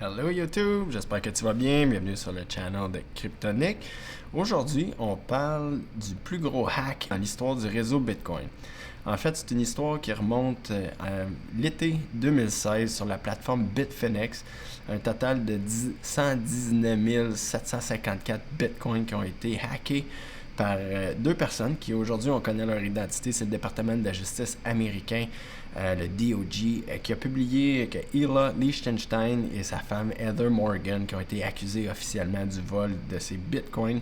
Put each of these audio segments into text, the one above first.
Hello YouTube, j'espère que tu vas bien. Bienvenue sur le channel de Cryptonic. Aujourd'hui, on parle du plus gros hack dans l'histoire du réseau Bitcoin. En fait, c'est une histoire qui remonte à l'été 2016 sur la plateforme Bitfinex. Un total de 119 754 Bitcoins qui ont été hackés par deux personnes qui aujourd'hui on connaît leur identité. C'est le département de la justice américain, le DOJ, qui a publié que Hila Liechtenstein et sa femme Heather Morgan qui ont été accusés officiellement du vol de ces bitcoins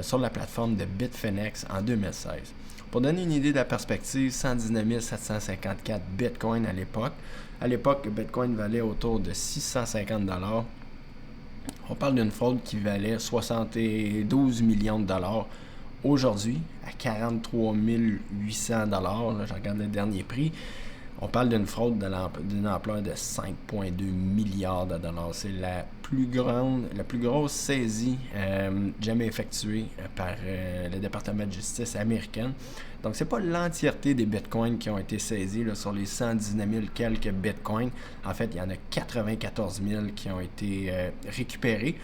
sur la plateforme de Bitfinex en 2016. Pour donner une idée de la perspective, 119 754 bitcoins à l'époque. À l'époque, le bitcoin valait autour de 650 $. On parle d'une fraude qui valait 72 millions de dollars. Aujourd'hui, à 43 800 $, là, je regarde le dernier prix, on parle d'une fraude d'une ampleur de 5,2 milliards de dollars. C'est la plus grosse saisie jamais effectuée par le département de justice américain. Donc, c'est pas l'entièreté des bitcoins qui ont été saisis là, sur les 119 000 quelques bitcoins. En fait, il y en a 94 000 qui ont été récupérés.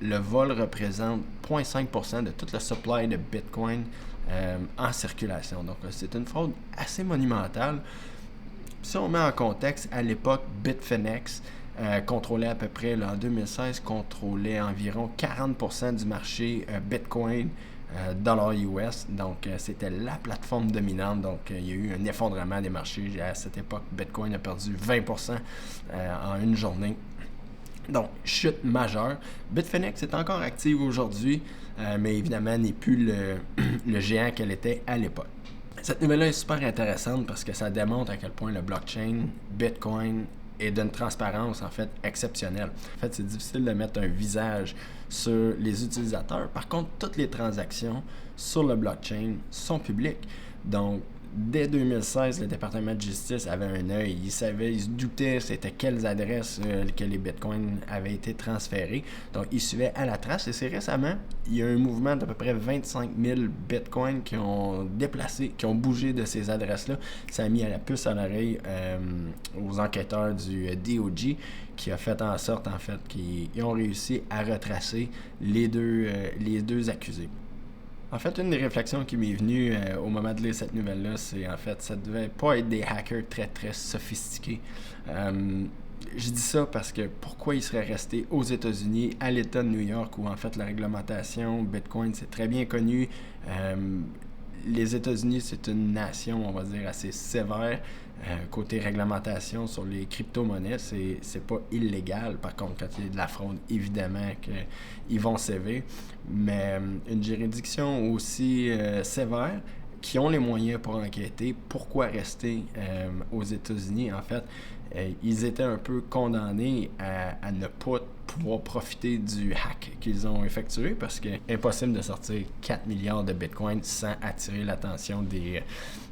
Le vol représente 0,5% de toute la supply de Bitcoin en circulation. Donc, c'est une fraude assez monumentale. Si on met en contexte, à l'époque, Bitfinex contrôlait à peu près, là, en 2016, contrôlait environ 40% du marché Bitcoin dollar US. Donc, c'était la plateforme dominante. Donc, il y a eu un effondrement des marchés. À cette époque, Bitcoin a perdu 20% en une journée. Donc, chute majeure. Bitfinex est encore active aujourd'hui, mais évidemment n'est plus le géant qu'elle était à l'époque. Cette nouvelle-là est super intéressante parce que ça démontre à quel point le blockchain, Bitcoin, est d'une transparence en fait exceptionnelle. En fait, c'est difficile de mettre un visage sur les utilisateurs. Par contre, toutes les transactions sur le blockchain sont publiques. Donc, dès 2016, le département de justice avait un œil. Il se doutait c'était quelles adresses que les bitcoins avaient été transférés. Donc, il suivait à la trace. Et c'est récemment, il y a un mouvement d'à peu près 25 000 bitcoins qui ont déplacé, qui ont bougé de ces adresses-là. Ça a mis à la puce à l'oreille aux enquêteurs du DOJ qui a fait en sorte, qu'ils ont réussi à retracer les deux accusés. En fait, une des réflexions qui m'est venue au moment de lire cette nouvelle-là, c'est en fait, ça devait pas être des hackers très, très sophistiqués. Je dis ça parce que pourquoi ils seraient restés aux États-Unis, à l'État de New York, où en fait la réglementation Bitcoin, c'est très bien connu. Les États-Unis, c'est une nation, on va dire, assez sévère. Côté réglementation sur les crypto-monnaies, c'est pas illégal. Par contre, quand il y a de la fraude, évidemment qu'ils vont sévir. Mais une juridiction aussi sévère, qui ont les moyens pour enquêter, pourquoi rester aux États-Unis? En fait, ils étaient un peu condamnés à ne pas pouvoir profiter du hack qu'ils ont effectué parce que impossible de sortir 4 milliards de bitcoins sans attirer l'attention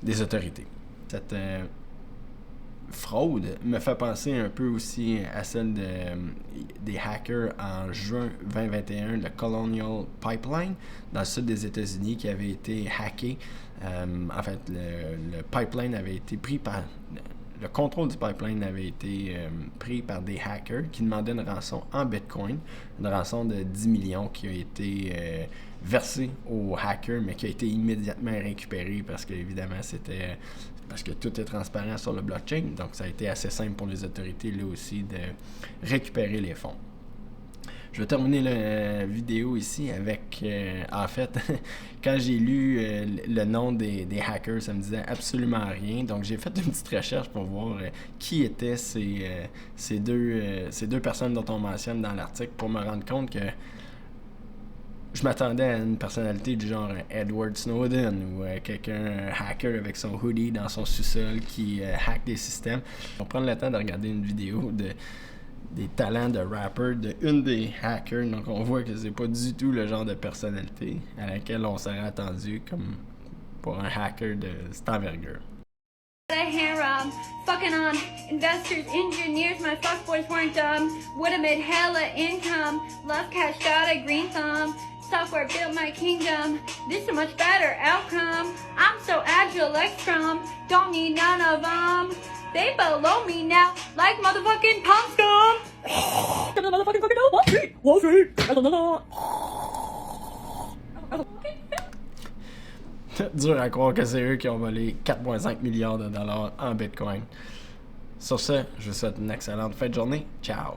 des autorités. Cette fraude me fait penser un peu aussi à celle des hackers en juin 2021, le Colonial Pipeline dans le sud des États-Unis qui avait été hacké. En fait, le pipeline avait été pris par... Le contrôle du pipeline avait été pris par des hackers qui demandaient une rançon en Bitcoin, une rançon de 10 millions qui a été versée aux hackers, mais qui a été immédiatement récupérée parce que, évidemment, parce que tout est transparent sur le blockchain. Donc, ça a été assez simple pour les autorités, là aussi, de récupérer les fonds. Je vais terminer la vidéo ici avec, en fait, quand j'ai lu le nom des hackers, ça me disait absolument rien. Donc, j'ai fait une petite recherche pour voir qui étaient ces deux personnes dont on mentionne dans l'article pour me rendre compte que je m'attendais à une personnalité du genre Edward Snowden ou quelqu'un, un hacker avec son hoodie dans son sous-sol qui hack des systèmes. On va prendre le temps de regarder une vidéo des talents de rapper de une des hackers. Donc, on voit que c'est pas du tout le genre de personnalité à laquelle on serait attendu comme pour un hacker de cette envergure. Fucking on investors, engineers, my fuckboys weren't dumb. Would've made hella income. Love cash, got a green thumb. Software built my kingdom. This is a much better outcome. I'm so agile like Scrum. Don't need none of them. They below me now, like motherfucking pump scum. Wall Street. Dur à croire que c'est eux qui ont volé 4,5 milliards de dollars en Bitcoin. Sur ce, je vous souhaite une excellente fin de journée. Ciao!